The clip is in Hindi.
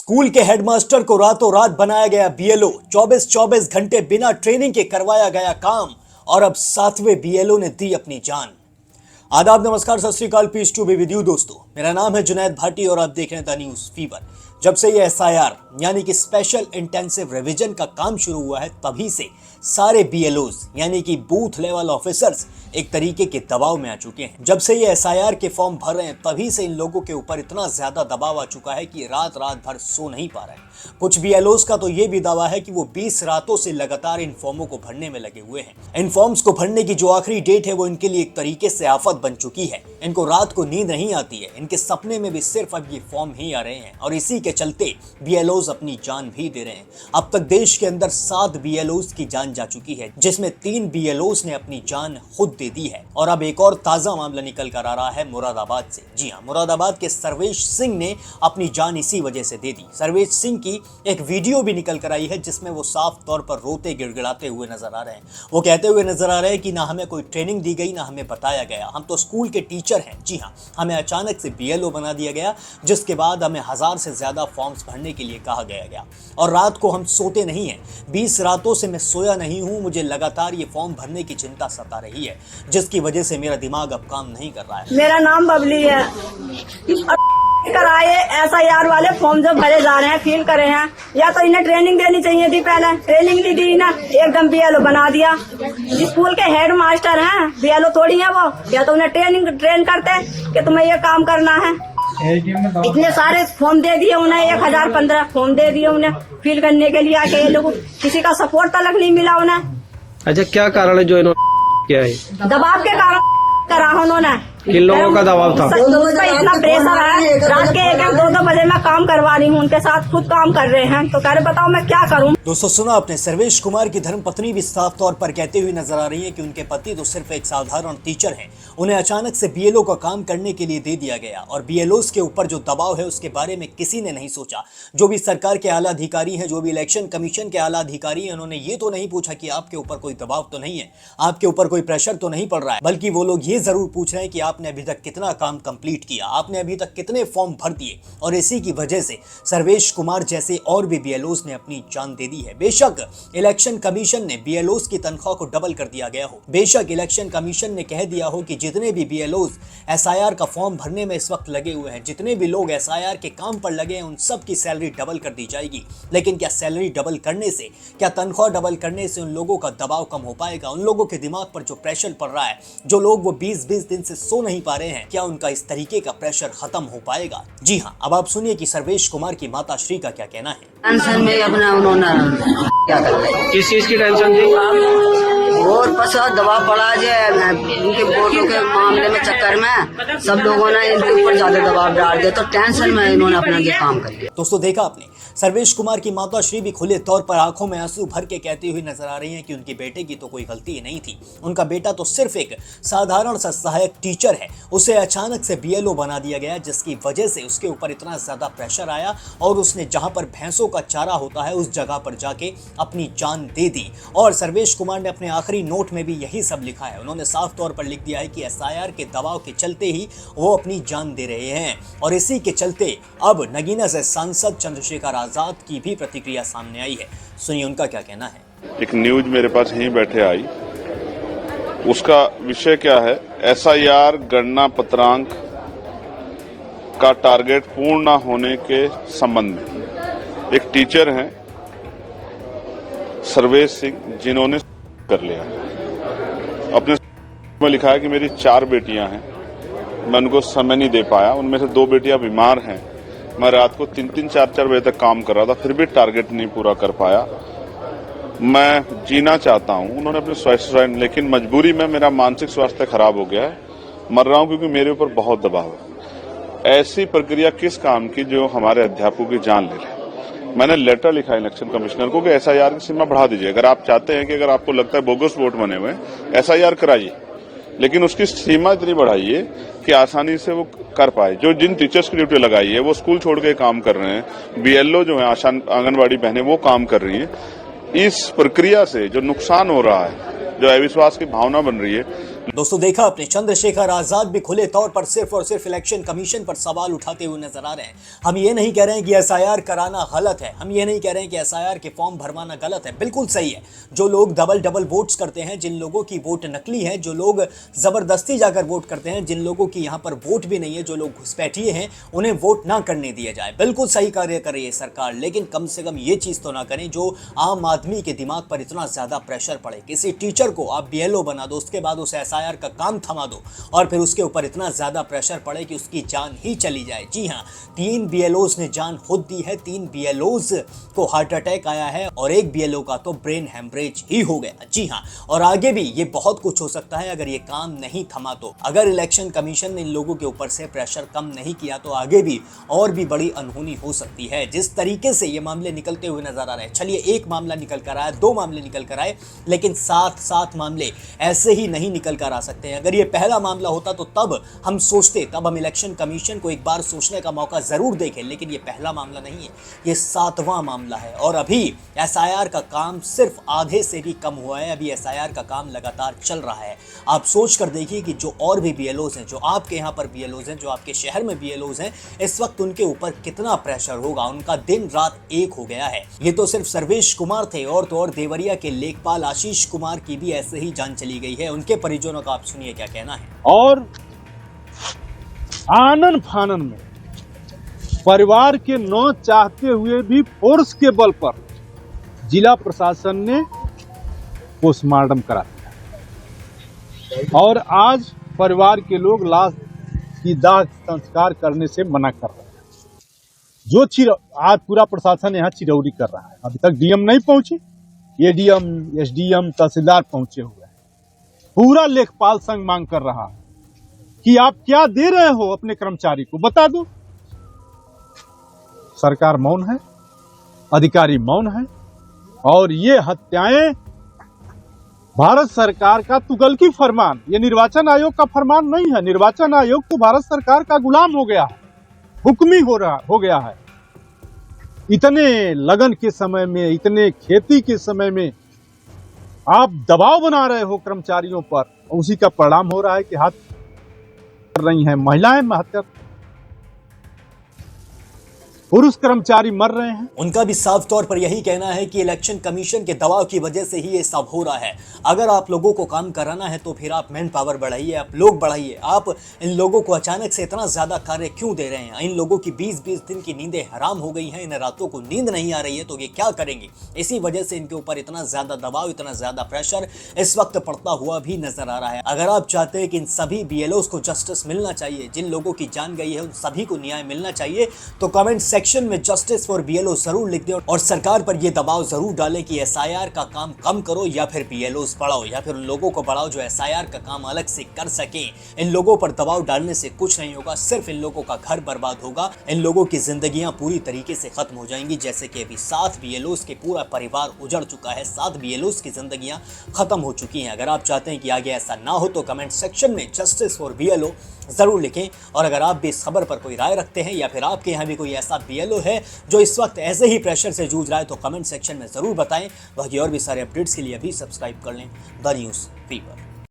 स्कूल के हेडमास्टर को रातों रात बनाया गया बीएलओ। 24 घंटे बिना ट्रेनिंग के करवाया गया काम और अब 7वें बीएलओ ने दी अपनी जान। आदाब, नमस्कार, सत श्री अकाल, peace to be with you दोस्तों। मेरा नाम है जुनैद भाटी और आप देख रहे हैं द न्यूज फीवर। जब से ये एसआईआर यानी कि स्पेशल इंटेंसिव रिवीजन का काम शुरू हुआ है, तभी से सारे बीएलओज यानी कि बूथ लेवल ऑफिसर्स एक तरीके के दबाव में आ चुके हैं। जब से ये एसआईआर के फॉर्म भर रहे हैं, तभी से इन लोगों के ऊपर इतना ज्यादा दबाव आ चुका है कि रात रात भर सो नहीं पा रहे हैं। कुछ बीएलओज का तो ये भी दावा है कि वो 20 रातों से लगातार इन फॉर्मों को भरने में लगे हुए हैं। इन फॉर्म्स को भरने की जो आखिरी डेट है, वो इनके लिए एक तरीके से आफत बन चुकी है। इनको रात को नींद नहीं आती है, इनके सपने में भी सिर्फ अब ये फॉर्म ही आ रहे हैं और इसी के चलते बीएलओज अपनी जान भी दे रहे हैं। अब तक देश के अंदर 7 बीएलओज की जान जा चुकी है, जिसमें 3 बीएलओज ने अपनी जान खुद दे दी है। और अब एक और ताजा मामला निकल कर आ रहा है मुरादाबाद से। जी हाँ, मुरादाबाद के सर्वेश सिंह ने अपनी जान इसी वजह से दे दी। सर्वेश सिंह की एक वीडियो भी निकल कर आई है, जिसमें वो साफ तौर पर रोते गिड़गिड़ाते हुए नजर आ रहे हैं। वो कहते हुए नजर आ रहे हैं कि ना हमें कोई ट्रेनिंग दी गई, ना हमें बताया गया, हम तो स्कूल के टीचर हैं। जी हाँ, हमें अचानक से बीएलओ बना दिया गया, जिसके बाद हमें 1000 से ज्यादा फॉर्म्स भरने के लिए कहा गया और रात को हम सोते नहीं हैं। 20 रातों से मैं सोया नहीं हूं, मुझे लगातार ये फॉर्म भरने की चिंता सता रही है, जिसकी वजह से मेरा दिमाग अब काम नहीं कर रहा है। मेरा नाम बबली है। कराए एसआईआर वाले फॉर्म जो भरे जा रहे हैं, फिल करे हैं, या तो इन्हें ट्रेनिंग देनी चाहिए थी। पहले ट्रेनिंग नहीं दी ना, एकदम बीएलओ बना दिया। स्कूल के हेड मास्टर हैं, बीएलओ थोड़ी है वो। या तो उन्हें ट्रेन करते कि तुम्हें ये काम करना है। इतने सारे फॉर्म दे दिए उन्हें, 1015 फॉर्म दे दिए उन्हें फिल करने के लिए। आके ये लोग किसी का सपोर्ट तक नहीं मिला उन्हें। अच्छा, क्या कारण है जो इन्होंने किया है? दबाव के कारण करा उन्होंने। किन लोगों का दबाव था? इतना प्रेशर है, रात के 1-2 बजे मैं काम करवा रही हूँ, उनके साथ खुद काम कर रहे हैं, तो कह रहे बताओ मैं क्या करूँ। दोस्तों, सुना आपने, सर्वेश कुमार की धर्मपत्नी भी साफ तौर पर कहते हुए नजर आ रही है कि उनके पति तो सिर्फ एक साधारण टीचर हैं, उन्हें अचानक से बीएलओ का काम करने के लिए दे दिया गया और बीएलओज के ऊपर जो दबाव है उसके बारे में किसी ने नहीं सोचा। जो भी सरकार के आला अधिकारी हैं, जो भी इलेक्शन कमीशन के आला अधिकारी हैं, उन्होंने ये तो नहीं पूछा कि आपके ऊपर कोई दबाव तो नहीं है, आपके ऊपर कोई प्रेशर तो नहीं पड़ रहा है, बल्कि वो लोग ये जरूर पूछ रहे हैं कि आपने अभी तक कितना काम कंप्लीट किया, आपने अभी तक कितने फॉर्म भर दिए। और इसी की वजह से सर्वेश कुमार जैसे और भी बीएलओज ने अपनी जान दे दी है। बेशक इलेक्शन कमीशन ने बीएलओज की तनख्वाह को डबल कर दिया गया हो, बेशक इलेक्शन कमीशन ने कह दिया हो कि जितने भी बीएलओज एसआईआर का फॉर्म भरने में इस वक्त लगे हुए हैं, जितने भी लोग एसआईआर के काम पर लगे हैं, उन सब की सैलरी डबल कर दी जाएगी। लेकिन क्या सैलरी डबल करने से, क्या तनख्वाह डबल करने से उन लोगों का दबाव कम हो पाएगा? उन लोगों के दिमाग पर जो प्रेशर पड़ रहा है, जो लोग वो 20-20 दिन से सो नहीं पा रहे हैं, क्या उनका इस तरीके का प्रेशर खत्म हो पाएगा? जी हाँ, अब आप सुनिए कि सर्वेश कुमार की माता श्री का क्या कहना है। टेंशन में अपना उन्होंने क्या करते हैं। किस चीज की टेंशन थी? वोट पर दबाव पड़ा है, उनके वोटों के मामले में चक्कर में सब लोगों ने इनके ऊपर ज्यादा दबाव डाल दिया, तो टेंशन में इन्होंने अपना ये काम कर लिया। दोस्तों, देखा आपने, सर्वेश कुमार की माता श्री भी खुले तौर पर आंखों में आंसू भर के कहती हुई नजर आ रही हैं कि उनके बेटे की तो कोई गलती ही नहीं थी। उनका बेटा तो सिर्फ एक साधारण सा सहायक टीचर है, उसे अचानक से बीएलओ बना दिया गया, जिसकी वजह से उसके ऊपर इतना ज्यादा प्रेशर आया और उसने जहां पर भैंसों का चारा होता है, उस जगह पर जाके अपनी जान दे दी। और सर्वेश कुमार ने अपने आखिरी नोट में भी यही सब लिखा है। उन्होंने साफ तौर पर लिख दिया है कि एसआईआर के दबाव के चलते ही वो अपनी जान दे रहे हैं और इसी के चलते अब नगीना से सांसद चंद्रशेखर आजाद की भी प्रतिक्रिया सामने आई है। सुनिए उनका क्या कहना है। एक न्यूज मेरे पास यहीं बैठे आई, उसका विषय क्या है? एसआईआर गणना पत्रांक का टारगेट पूर्ण न होने के संबंध में एक टीचर हैं सर्वेश सिंह, जिन्होंने कर लिया। अपने में लिखा है कि मेरी 4 बेटियां हैं, मैं उनको समय नहीं दे पाया, उनमें से 2 बेटियां बीमार हैं, मैं रात को 3-3, 4-4 बजे तक काम कर रहा था, फिर भी टारगेट नहीं पूरा कर पाया। मैं जीना चाहता हूं, उन्होंने अपने स्वास्थ्य, लेकिन मजबूरी में मेरा मानसिक स्वास्थ्य खराब हो गया है, मर रहा हूं क्योंकि मेरे ऊपर बहुत दबाव है। ऐसी प्रक्रिया किस काम की जो हमारे अध्यापकों की जान ले ले? मैंने लेटर लिखा इलेक्शन कमिश्नर को कि एसआईआर की सीमा बढ़ा दीजिए। अगर आप चाहते हैं कि अगर आपको लगता है बोगस वोट बने हुए, एसआईआर कराइए, लेकिन उसकी सीमा इतनी बढ़ाइए कि आसानी से वो कर पाए। जो जिन टीचर्स की ड्यूटी लगाई है वो स्कूल छोड़ के काम कर रहे हैं, बीएलओ जो है आंगनबाड़ी बहनें वो काम कर रही हैं। इस प्रक्रिया से जो नुकसान हो रहा है, जो अविश्वास की भावना बन रही है, दोस्तों देखा आपने, चंद्रशेखर आजाद भी खुले तौर पर सिर्फ और सिर्फ इलेक्शन कमीशन पर सवाल उठाते हुए नजर आ रहे हैं। हम ये नहीं कह रहे हैं कि एसआईआर कराना गलत है, हम ये नहीं कह रहे हैं कि एसआईआर के फॉर्म भरवाना गलत है, बिल्कुल सही है। जो लोग डबल वोट्स करते हैं, जिन लोगों की वोट नकली है, जो लोग जबरदस्ती जाकर वोट करते हैं, जिन लोगों की यहाँ पर वोट भी नहीं है, जो लोग घुसपैठिए हैं, उन्हें वोट ना करने दिया जाए। बिल्कुल सही कार्य कर रही है सरकार, लेकिन कम से कम ये चीज तो ना करें जो आम आदमी के दिमाग पर इतना ज्यादा प्रेशर पड़े। किसी टीचर को आप बीएलओ बना दो, उसके बाद उसे एसआईआर का काम थमा दो और फिर उसके ऊपर इतना ज्यादा प्रेशर पड़े कि उसकी जान ही चली जाए। जी हां, 3 बीएलओज ने जान खुद दी है, 3 बीएलओज को हार्ट अटैक आया है और एक बीएलओ का तो ब्रेन हेमरेज ही हो गया। जी हां, और आगे भी ये बहुत कुछ हो सकता है अगर ये काम नहीं थमा तो। अगर इलेक्शन कमीशन ने इन लोगों के ऊपर से प्रेशर कम नहीं किया तो आगे भी और भी बड़ी अनहोनी हो सकती है। जिस तरीके से ये मामले निकलते हुए नजर आ रहे हैं, चलिए एक मामला निकल कर आया, 2 मामले निकल कर आए, लेकिन 7 मामले ऐसे ही नहीं निकल कर आ सकते हैं। अगर ये पहला मामला होता तो तब हम सोचते, तब हम इलेक्शन कमीशन को एक बार सोचने का मौका जरूर देखें, लेकिन ये पहला मामला नहीं है, ये 7वां मामला है। और अभी एसआईआर का काम सिर्फ आधे से भी कम हुआ है, अभी एसआईआर का काम लगातार चल रहा है। आप सोच कर देखिए कि जो और भी बीएलओज हैं, जो आपके यहाँ पर बीएलओज हैं, जो आपके शहर में बीएलओज हैं, इस वक्त उनके ऊपर कितना प्रेशर होगा। उनका दिन रात एक हो गया है। ये तो सिर्फ सर्वेश कुमार थे, और तो और देवरिया के लेखपाल आशीष कुमार की भी ऐसे ही जान चली गई है। उनके परिजनों का आप सुनिए क्या कहना है। और आनन फानन में परिवार के न चाहते हुए भी फोर्स के बल पर जिला प्रशासन ने पोस्टमार्टम करा दिया और आज परिवार के लोग लाश की दाह संस्कार करने से मना कर रहे हैं। जो आज पूरा प्रशासन यहाँ चिरौरी कर रहा है, अभी तक डीएम नहीं पहुंचे, एडीएम, एसडीएम, तहसीलदार पहुंचे हुए हैं। पूरा लेखपाल संघ मांग कर रहा है कि आप क्या दे रहे हो अपने कर्मचारी को, बता दो। सरकार मौन है, अधिकारी मौन है, और ये हत्याएं भारत सरकार का तुगलकी फरमान, ये निर्वाचन आयोग का फरमान नहीं है। निर्वाचन आयोग तो भारत सरकार का गुलाम हो गया है, हुक्मी हो गया है। इतने लगन के समय में, इतने खेती के समय में आप दबाव बना रहे हो कर्मचारियों पर, उसी का परिणाम हो रहा है कि हाथ कर रही हैं महिलाएं, हत्या, पुरुष कर्मचारी मर रहे हैं। उनका भी साफ तौर पर यही कहना है कि इलेक्शन कमीशन के दबाव की वजह से ही ये सब हो रहा है। अगर आप लोगों को काम कराना है तो फिर आप मैन पावर बढ़ाइए, आप लोग बढ़ाइए। आप इन लोगों को अचानक से इतना ज्यादा कार्य क्यों दे रहे हैं? इन लोगों की 20-20 दिन की नींदें हराम हो गई हैं, इन रातों को नींद नहीं आ रही है, तो ये क्या करेंगे? इसी वजह से इनके ऊपर इतना ज्यादा दबाव, इतना ज्यादा प्रेशर इस वक्त पड़ता हुआ भी नजर आ रहा है। अगर आप चाहते हैं कि इन सभी बीएलओज को जस्टिस मिलना चाहिए, जिन लोगों की जान गई है उन सभी को न्याय मिलना चाहिए, तो कमेंट सेक्शन में जस्टिस फॉर बीएलओ जरूर लिख दें और सरकार पर यह दबाव जरूर डालें कि एसआईआर का काम कम करो या फिर बीएलओज बढ़ाओ, या फिर उन लोगों को बढ़ाओ जो एसआईआर का काम अलग से कर सके। इन लोगों पर दबाव डालने से कुछ नहीं होगा, सिर्फ इन लोगों का घर बर्बाद होगा, इन लोगों की जिंदगियां पूरी तरीके से खत्म हो जाएंगी। जैसे कि अभी 7 बीएलओज के पूरा परिवार उजड़ चुका है, 7 बीएलओज की जिंदगियां खत्म हो चुकी हैं। अगर आप चाहते हैं कि आगे ऐसा ना हो तो कमेंट सेक्शन में जस्टिस फॉर बीएलओ जरूर लिखें। और अगर आप भी इस खबर पर कोई राय रखते हैं या फिर आपके यहाँ भी कोई ऐसा बीएलओ है जो इस वक्त ऐसे ही प्रेशर से जूझ रहा है, तो कमेंट सेक्शन में जरूर बताएं। बाकी और भी सारे अपडेट्स के लिए अभी सब्सक्राइब कर लें द न्यूज़ फीवर।